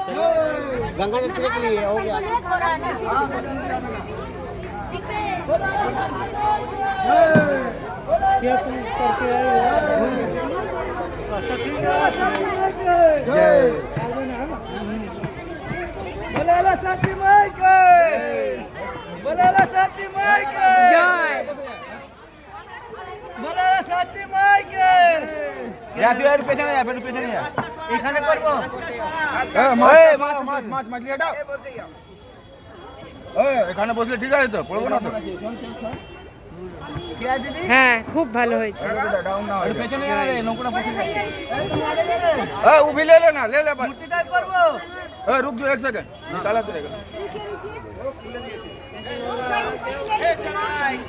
गंगा जल के लिए हो गया। क्या तुम करके आए हो? अच्छा ठीक है। जय बोला साथी माई के, बोला साथी माई के, जय बोला साथी माई के। या তুই আর পেছনে যা, পেছনে যা, এখানে করব। মাছ লিয়ে দাও। এখানে বসলে ঠিক আছে তো, পড়বো না তো। হ্যাঁ খুব ভালো হয়েছে। পেছনে যা রে, নৌকোটা বসে যায়। তুমি আগে যা রে। ও भी ले लेना, ले ले। मूर्तिটা করব। रुक जाओ 1 सेकंड, निकाला तेरे को।